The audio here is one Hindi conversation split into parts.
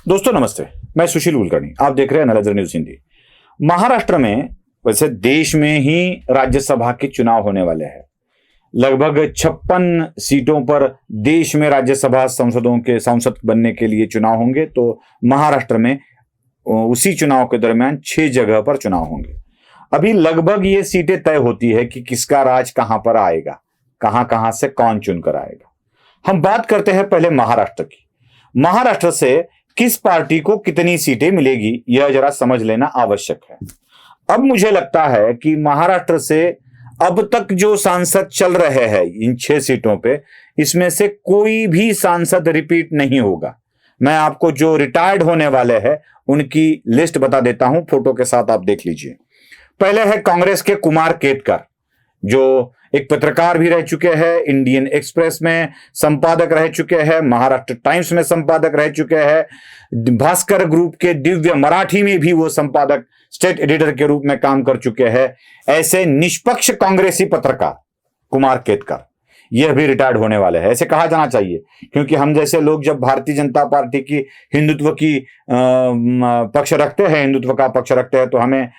दोस्तों नमस्ते, मैं सुशील कुलकर्णी। आप देख रहे हैं नलेजर न्यूज हिंदी। महाराष्ट्र में वैसे देश में ही राज्यसभा के चुनाव होने वाले हैं। लगभग 56 सीटों पर देश में राज्यसभा संसदों के सांसद बनने के लिए चुनाव होंगे, तो महाराष्ट्र में उसी चुनाव के दरमियान 6 जगह पर चुनाव होंगे। अभी लगभग ये सीटें तय होती है कि किसका राज कहां पर आएगा, कहां कहां से कौन चुनकर आएगा। हम बात करते हैं पहले महाराष्ट्र की। महाराष्ट्र से किस पार्टी को कितनी सीटें मिलेगी यह जरा समझ लेना आवश्यक है। अब मुझे लगता है कि महाराष्ट्र से अब तक जो सांसद चल रहे हैं इन 6 सीटों पे, इसमें से कोई भी सांसद रिपीट नहीं होगा। मैं आपको जो रिटायर्ड होने वाले हैं उनकी लिस्ट बता देता हूं, फोटो के साथ आप देख लीजिए। पहले है कांग्रेस के कुमार केतकर, जो एक पत्रकार भी रह चुके हैं, इंडियन एक्सप्रेस में संपादक रह चुके हैं, महाराष्ट्र टाइम्स में संपादक रह चुके हैं, भास्कर ग्रुप के दिव्य मराठी में भी वो संपादक स्टेट एडिटर के रूप में काम कर चुके हैं। ऐसे निष्पक्ष कांग्रेसी पत्रकार कुमार केतकर यह भी रिटायर्ड होने वाले हैं, ऐसे कहा जाना चाहिए, क्योंकि हम जैसे लोग जब भारतीय जनता पार्टी की हिंदुत्व की पक्ष रखते हैं, हिंदुत्व का पक्ष रखते हैं, तो हमें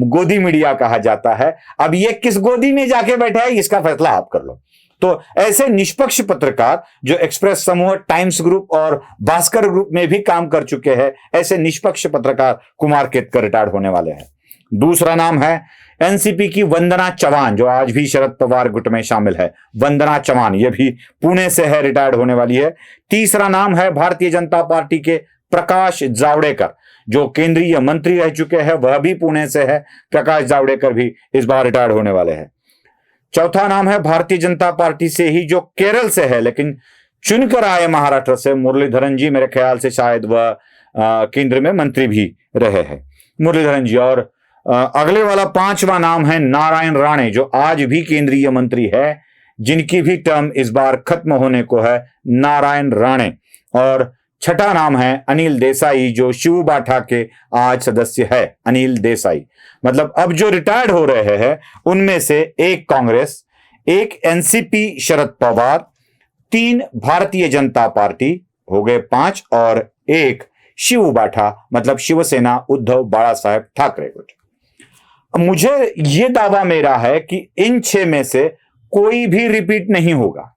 गोदी मीडिया कहा जाता है। अब ये किस गोदी में जाके बैठे हैं इसका फैसला आप कर लो। तो ऐसे निष्पक्ष पत्रकार जो एक्सप्रेस समूह, टाइम्स ग्रुप और भास्कर ग्रुप में भी काम कर चुके हैं, ऐसे निष्पक्ष पत्रकार कुमार केतकर रिटायर्ड होने वाले हैं। दूसरा नाम है एनसीपी की वंदना चव्हाण, जो आज भी शरद पवार गुट में शामिल है। वंदना चव्हाण ये भी पुणे से है, रिटायर्ड होने वाली है। तीसरा नाम है भारतीय जनता पार्टी के प्रकाश जावड़ेकर, जो केंद्रीय मंत्री रह चुके हैं, वह भी पुणे से है। प्रकाश जावड़ेकर भी इस बार रिटायर्ड होने वाले हैं। चौथा नाम है भारतीय जनता पार्टी से ही, जो केरल से है लेकिन चुनकर आए महाराष्ट्र से, मुरलीधरन जी। मेरे ख्याल से शायद वह केंद्र में मंत्री भी रहे हैं, मुरलीधरन जी। और अगले वाला 5वां नाम है नारायण राणे, जो आज भी केंद्रीय मंत्री है, जिनकी भी टर्म इस बार खत्म होने को है, नारायण राणे। और छठा नाम है अनिल देसाई, जो शिव बाठा के आज सदस्य है। अनिल देसाई मतलब अब जो रिटायर्ड हो रहे हैं उनमें से एक कांग्रेस, एक एनसीपी शरद पवार, 3 भारतीय जनता पार्टी हो गए 5, और एक शिव बाठा मतलब शिवसेना उद्धव बाला साहेब ठाकरे गुट। मुझे यह दावा मेरा है कि इन 6 में से कोई भी रिपीट नहीं होगा।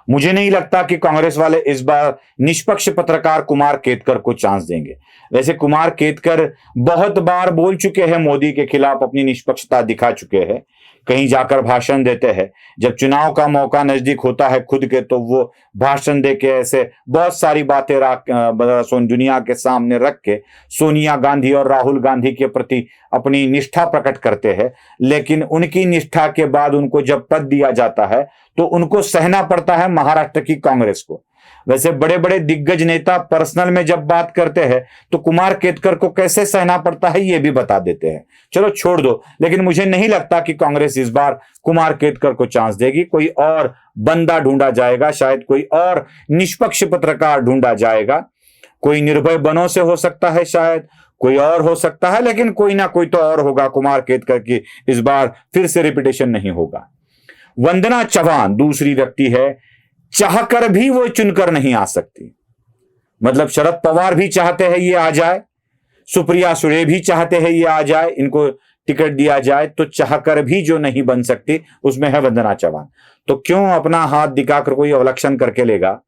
मुझे नहीं लगता कि कांग्रेस वाले इस बार निष्पक्ष पत्रकार कुमार केतकर को चांस देंगे। वैसे कुमार केतकर बहुत बार बोल चुके हैं, मोदी के खिलाफ अपनी निष्पक्षता दिखा चुके हैं, कहीं जाकर भाषण देते हैं। जब चुनाव का मौका नजदीक होता है खुद के, तो वो भाषण दे के ऐसे बहुत सारी बातें दुनिया के सामने रख के सोनिया गांधी और राहुल गांधी के प्रति अपनी निष्ठा प्रकट करते हैं। लेकिन उनकी निष्ठा के बाद उनको जब पद दिया जाता है तो उनको सहना पड़ता है महाराष्ट्र की कांग्रेस को। वैसे बड़े बड़े दिग्गज नेता पर्सनल में जब बात करते हैं तो कुमार केतकर को कैसे सहना पड़ता है ये भी बता देते हैं। चलो छोड़ दो, लेकिन मुझे नहीं लगता कि कांग्रेस इस बार कुमार केतकर को चांस देगी। कोई और बंदा ढूंढा जाएगा, शायद कोई और निष्पक्ष पत्रकार ढूंढा जाएगा। कोई निर्भय बनों से हो सकता है, शायद कोई और हो सकता है, लेकिन कोई ना कोई तो और होगा। कुमार केतकर की इस बार फिर से रिपीटेशन नहीं होगा। वंदना चव्हाण दूसरी व्यक्ति है, चाहकर भी वो चुनकर नहीं आ सकती। मतलब शरद पवार भी चाहते हैं ये आ जाए, सुप्रिया सुळे भी चाहते हैं ये आ जाए, इनको टिकट दिया जाए, तो चाहकर भी जो नहीं बन सकती उसमें है वंदना चव्हाण। तो क्यों अपना हाथ दिखाकर कोई अवलक्षण करके लेगा?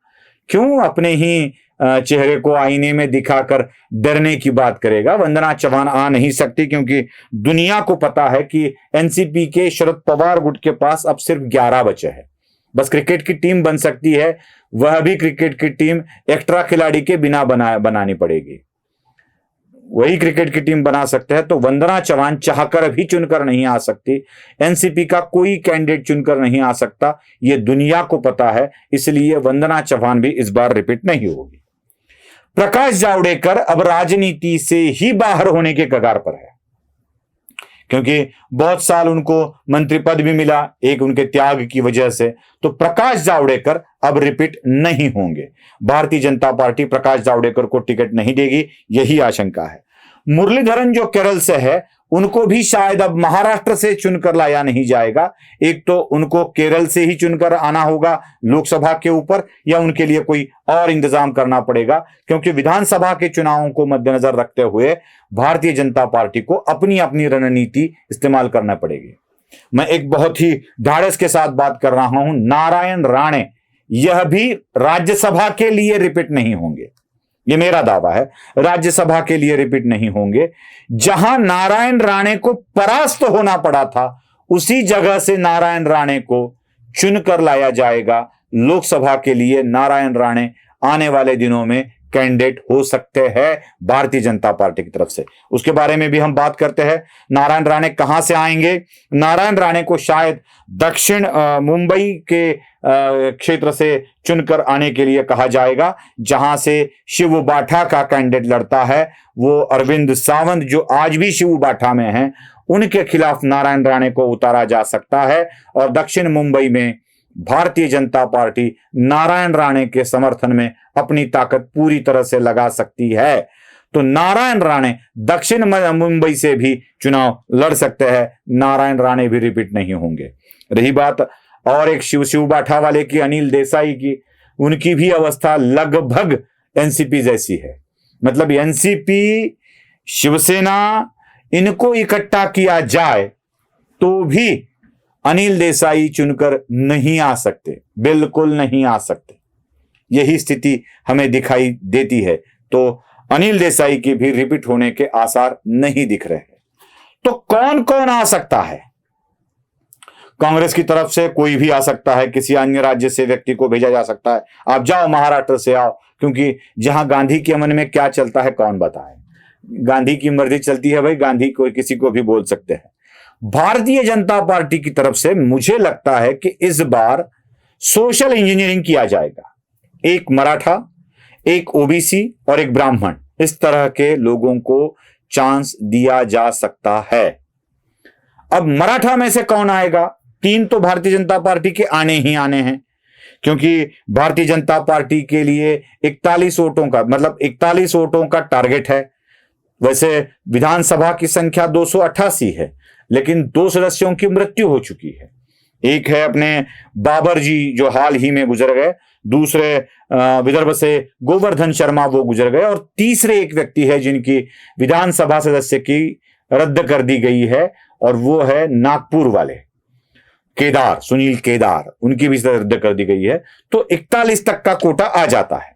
क्यों अपने ही चेहरे को आईने में दिखाकर डरने की बात करेगा? वंदना चव्हाण आ नहीं सकती, क्योंकि दुनिया को पता है कि एनसीपी के शरद पवार गुट के पास अब सिर्फ 11 बचे हैं। बस क्रिकेट की टीम बन सकती है, वह भी क्रिकेट की टीम एक्स्ट्रा खिलाड़ी के बिना बनानी पड़ेगी। वही क्रिकेट की टीम बना सकते हैं। तो वंदना चव्हाण चाहकर भी चुनकर नहीं आ सकती, एनसीपी का कोई कैंडिडेट चुनकर नहीं आ सकता, यह दुनिया को पता है। इसलिए वंदना चव्हाण भी इस बार रिपीट नहीं होगी। प्रकाश जावड़ेकर अब राजनीति से ही बाहर होने के कगार पर है, क्योंकि बहुत साल उनको मंत्री पद भी मिला, एक उनके त्याग की वजह से। तो प्रकाश जावड़ेकर अब रिपीट नहीं होंगे। भारतीय जनता पार्टी प्रकाश जावड़ेकर को टिकट नहीं देगी, यही आशंका है। मुरलीधरन जो केरल से है, उनको भी शायद अब महाराष्ट्र से चुनकर लाया नहीं जाएगा। एक तो उनको केरल से ही चुनकर आना होगा लोकसभा के ऊपर, या उनके लिए कोई और इंतजाम करना पड़ेगा, क्योंकि विधानसभा के चुनावों को मद्देनजर रखते हुए भारतीय जनता पार्टी को अपनी अपनी रणनीति इस्तेमाल करना पड़ेगी। मैं एक बहुत ही ढाढ़स के साथ बात कर रहा हूं, नारायण राणे यह भी राज्यसभा के लिए रिपीट नहीं होंगे। ये मेरा दावा है, राज्यसभा के लिए रिपीट नहीं होंगे। जहां नारायण राणे को परास्त होना पड़ा था, उसी जगह से नारायण राणे को चुनकर लाया जाएगा लोकसभा के लिए। नारायण राणे आने वाले दिनों में कैंडिडेट हो सकते हैं भारतीय जनता पार्टी की तरफ से। उसके बारे में भी हम बात करते हैं। नारायण राणे कहां से आएंगे? नारायण राणे को शायद दक्षिण मुंबई के क्षेत्र से चुनकर आने के लिए कहा जाएगा, जहां से शिव बाठा का कैंडिडेट लड़ता है। वो अरविंद सावंत जो आज भी शिव बाठा में हैं, उनके खिलाफ नारायण राणे को उतारा जा सकता है। और दक्षिण मुंबई में भारतीय जनता पार्टी नारायण राणे के समर्थन में अपनी ताकत पूरी तरह से लगा सकती है। तो नारायण राणे दक्षिण मुंबई से भी चुनाव लड़ सकते हैं। नारायण राणे भी रिपीट नहीं होंगे। रही बात और एक शिव बाठा वाले की, अनिल देसाई की, उनकी भी अवस्था लगभग एनसीपी जैसी है। मतलब एनसीपी, शिवसेना, इनको इकट्ठा किया जाए तो भी अनिल देसाई चुनकर नहीं आ सकते, बिल्कुल नहीं आ सकते। यही स्थिति हमें दिखाई देती है। तो अनिल देसाई की भी रिपीट होने के आसार नहीं दिख रहे हैं। तो कौन कौन आ सकता है? कांग्रेस की तरफ से कोई भी आ सकता है, किसी अन्य राज्य से व्यक्ति को भेजा जा सकता है। आप जाओ, महाराष्ट्र से आओ, क्योंकि जहां गांधी के मन में क्या चलता है कौन बताए। गांधी की मर्जी चलती है भाई, गांधी कोई किसी को भी बोल सकते हैं। भारतीय जनता पार्टी की तरफ से मुझे लगता है कि इस बार सोशल इंजीनियरिंग किया जाएगा। एक मराठा, एक ओबीसी और एक ब्राह्मण, इस तरह के लोगों को चांस दिया जा सकता है। अब मराठा में से कौन आएगा? 3 तो भारतीय जनता पार्टी के आने ही आने हैं, क्योंकि भारतीय जनता पार्टी के लिए 41 वोटों का, मतलब 41 वोटों का टारगेट है। वैसे विधानसभा की संख्या 288 है, लेकिन 2 सदस्यों की मृत्यु हो चुकी है। एक है अपने बाबर जी जो हाल ही में गुजर गए, दूसरे विदर्भ से गोवर्धन शर्मा वो गुजर गए, और तीसरे एक व्यक्ति है जिनकी विधानसभा सदस्य की रद्द कर दी गई है, और वो है नागपुर वाले केदार, सुनील केदार, उनकी भी रद्द कर दी गई है। तो 41 तक का कोटा आ जाता है।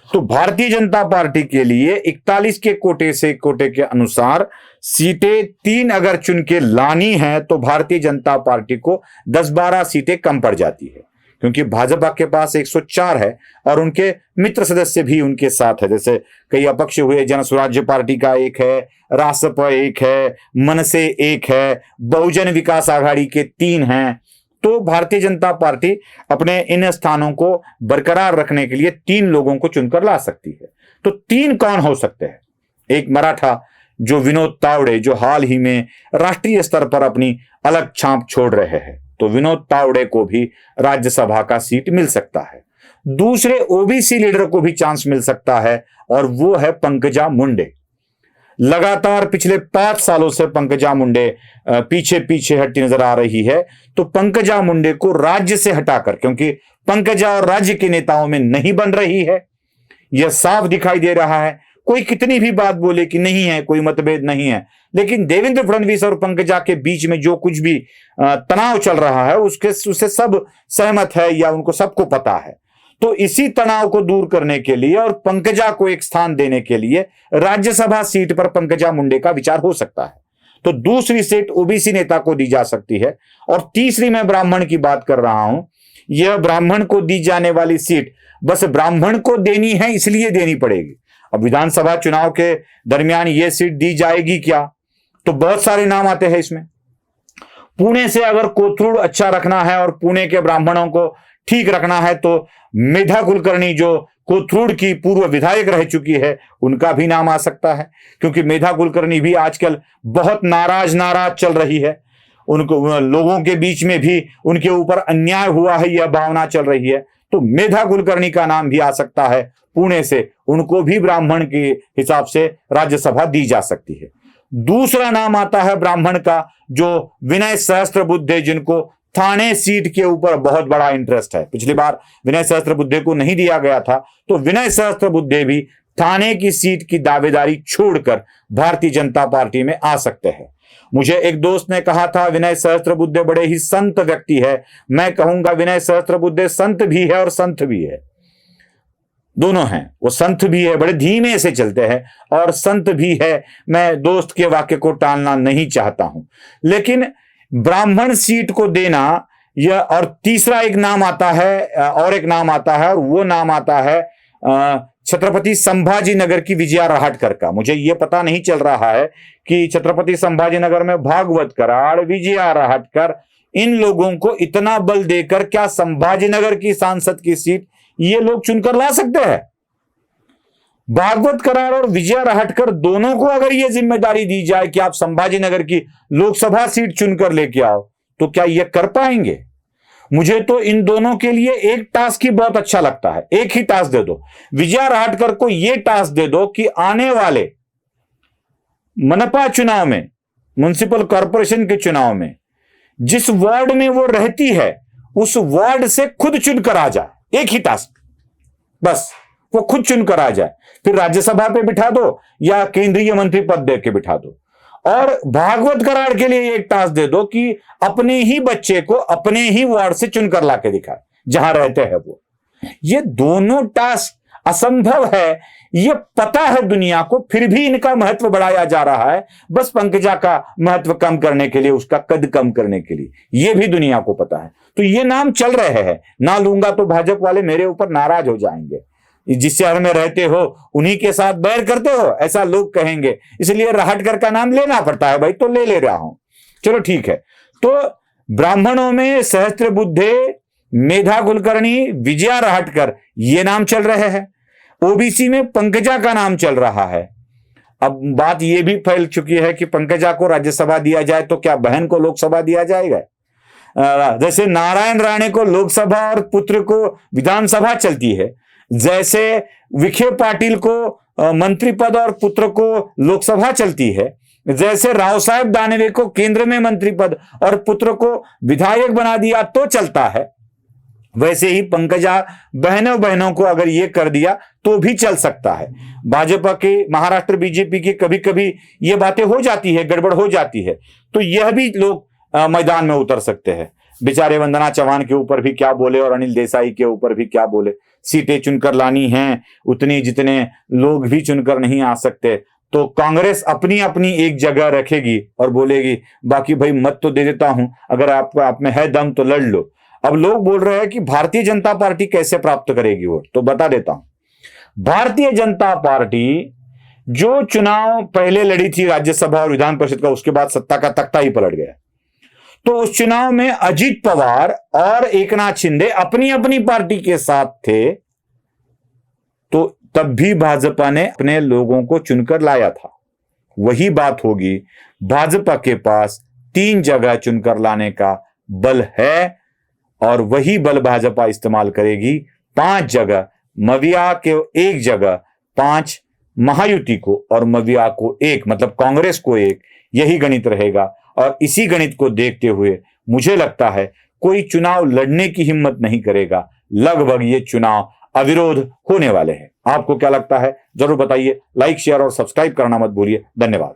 तो भारतीय जनता पार्टी के लिए 41 के कोटे के अनुसार सीटें 3 अगर चुन के लानी है तो भारतीय जनता पार्टी को 10-12 सीटें कम पड़ जाती है, क्योंकि भाजपा के पास 104 है और उनके मित्र सदस्य भी उनके साथ है। जैसे कई अपक्ष हुए, जन स्वराज्य पार्टी का एक है, रासपा एक है, मनसे एक है, बहुजन विकास आघाड़ी के 3 हैं। तो भारतीय जनता पार्टी अपने इन स्थानों को बरकरार रखने के लिए 3 लोगों को चुनकर ला सकती है। तो 3 कौन हो सकते हैं? एक मराठा जो विनोद तावड़े, जो हाल ही में राष्ट्रीय स्तर पर अपनी अलग छाप छोड़ रहे हैं, तो विनोद तावड़े को भी राज्यसभा का सीट मिल सकता है। दूसरे ओबीसी लीडर को भी चांस मिल सकता है, और वो है पंकजा मुंडे। लगातार पिछले 5 सालों से पंकजा मुंडे पीछे पीछे हटती नजर आ रही है। तो पंकजा मुंडे को राज्य से हटाकर, क्योंकि पंकजा और राज्य के नेताओं में नहीं बन रही है, यह साफ दिखाई दे रहा है। कोई कितनी भी बात बोले कि नहीं है, कोई मतभेद नहीं है, लेकिन देवेंद्र फडणवीस और पंकजा के बीच में जो कुछ भी तनाव चल रहा है उससे सब सहमत है, या उनको सबको पता है। तो इसी तनाव को दूर करने के लिए और पंकजा को एक स्थान देने के लिए राज्यसभा सीट पर पंकजा मुंडे का विचार हो सकता है। तो दूसरी सीट ओबीसी नेता को दी जा सकती है, और तीसरी मैं ब्राह्मण की बात कर रहा हूं। यह ब्राह्मण को दी जाने वाली सीट बस ब्राह्मण को देनी है, इसलिए देनी पड़ेगी। अब विधानसभा चुनाव के दरमियान यह सीट दी जाएगी क्या? तो बहुत सारे नाम आते हैं इसमें। पुणे से अगर कोथरूड अच्छा रखना है और पुणे के ब्राह्मणों को ठीक रखना है, तो मेधा कुलकर्णी जो कोथरूड की पूर्व विधायक रह चुकी है, उनका भी नाम आ सकता है, क्योंकि मेधा कुलकर्णी भी आजकल बहुत नाराज चल रही है। उनको लोगों के बीच में भी उनके ऊपर अन्याय हुआ है, यह भावना चल रही है। तो मेधा कुलकर्णी का नाम भी आ सकता है पुणे से, उनको भी ब्राह्मण के हिसाब से राज्यसभा दी जा सकती है। दूसरा नाम आता है ब्राह्मण का, जो विनय सहस्त्रबुद्धे, जिनको थाने सीट के ऊपर बहुत बड़ा इंटरेस्ट है। पिछली बार विनय सहस्त्रबुद्धे को नहीं दिया गया था, तो विनय सहस्त्रबुद्धे भी थाने की सीट की दावेदारी छोड़कर भारतीय जनता पार्टी में आ सकते हैं। मुझे एक दोस्त ने कहा था विनय सहस्त्रबुद्धे बड़े ही संत व्यक्ति है। मैं कहूंगा विनय सहस्त्रबुद्धे संत भी है और संत भी है, दोनों हैं। वो संत भी है, बड़े धीमे से चलते हैं, और संत भी है। मैं दोस्त के वाक्य को टालना नहीं चाहता हूं, लेकिन ब्राह्मण सीट को देना यह, और तीसरा एक नाम आता है, और एक नाम आता है, और वो नाम आता है छत्रपति संभाजी नगर की विजया रहाटकर का। मुझे यह पता नहीं चल रहा है कि छत्रपति संभाजी नगर में भागवत कराड़, विजया रहाटकर, इन लोगों को इतना बल देकर क्या संभाजी नगर की सांसद की सीट ये लोग चुनकर ला सकते हैं? भागवत कराड़ और विजया रहाटकर दोनों को अगर यह जिम्मेदारी दी जाए कि आप संभाजी नगर की लोकसभा सीट चुनकर लेके आओ, तो क्या यह कर पाएंगे? मुझे तो इन दोनों के लिए एक टास्क ही बहुत अच्छा लगता है। एक ही टास्क दे दो, विजया रहाटकर को यह टास्क दे दो कि आने वाले मनपा चुनाव में, म्युनिसिपल कॉर्पोरेशन के चुनाव में, जिस वार्ड में वो रहती है उस वार्ड से खुद चुनकर आ जाए। एक ही टास्क, बस वो खुद चुनकर आ जाए, फिर राज्यसभा पे बिठा दो या केंद्रीय मंत्री पद दे के बिठा दो। और भागवत कराड़ के लिए एक टास्क दे दो कि अपने ही बच्चे को अपने ही वार्ड से चुनकर लाके दिखाए जहां रहते हैं वो। ये दोनों टास्क असंभव है, ये पता है दुनिया को, फिर भी इनका महत्व बढ़ाया जा रहा है, बस पंकजा का महत्व कम करने के लिए, उसका कद कम करने के लिए। ये भी दुनिया को पता है, तो ये नाम चल रहे हैं। ना लूंगा तो भाजपा वाले मेरे ऊपर नाराज हो जाएंगे। जिस शहर में रहते हो उन्हीं के साथ बैर करते हो, ऐसा लोग कहेंगे, इसलिए रहाटकर का नाम लेना पड़ता है भाई, तो ले रहा हूं। चलो ठीक है। तो ब्राह्मणों में सहस्त्रबुद्धे, मेधा कुलकर्णी, विजया रहाटकर ये नाम चल रहे हैं। ओबीसी में पंकजा का नाम चल रहा है। अब बात यह भी फैल चुकी है कि पंकजा को राज्यसभा दिया जाए तो क्या बहन को लोकसभा दिया जाएगा? जैसे नारायण राणे को लोकसभा और पुत्र को विधानसभा चलती है, जैसे विखे पाटिल को मंत्री पद और पुत्र को लोकसभा चलती है, जैसे राव साहेब दानवे को केंद्र में मंत्री पद और पुत्र को विधायक बना दिया तो चलता है, वैसे ही पंकजा बहनों को अगर ये कर दिया तो भी चल सकता है। भाजपा के, महाराष्ट्र बीजेपी की कभी कभी ये बातें हो जाती है, गड़बड़ हो जाती है, तो यह भी लोग मैदान में उतर सकते हैं। बेचारे वंदना चौहान के ऊपर भी क्या बोले और अनिल देसाई के ऊपर भी क्या बोले। सीटें चुनकर लानी हैं उतनी जितने लोग भी चुनकर नहीं आ सकते, तो कांग्रेस अपनी अपनी एक जगह रखेगी और बोलेगी बाकी भाई मत तो दे देता हूं, अगर आप में है दम तो लड़ लो। अब लोग बोल रहे हैं कि भारतीय जनता पार्टी कैसे प्राप्त करेगी वोट, तो बता देता हूं। भारतीय जनता पार्टी जो चुनाव पहले लड़ी थी राज्यसभा और विधान परिषद का, उसके बाद सत्ता का तख्ता ही पलट गया। तो उस चुनाव में अजीत पवार और एकनाथ शिंदे अपनी अपनी पार्टी के साथ थे, तो तब भी भाजपा ने अपने लोगों को चुनकर लाया था। वही बात होगी, भाजपा के पास 3 जगह चुनकर लाने का बल है और वही बल भाजपा इस्तेमाल करेगी। 5 जगह मविया के 1 जगह, 5 महायुति को और मविया को 1, मतलब कांग्रेस को 1, यही गणित रहेगा। और इसी गणित को देखते हुए मुझे लगता है कोई चुनाव लड़ने की हिम्मत नहीं करेगा। लगभग ये चुनाव अविरोध होने वाले हैं। आपको क्या लगता है जरूर बताइए। लाइक, शेयर और सब्सक्राइब करना मत भूलिए। धन्यवाद।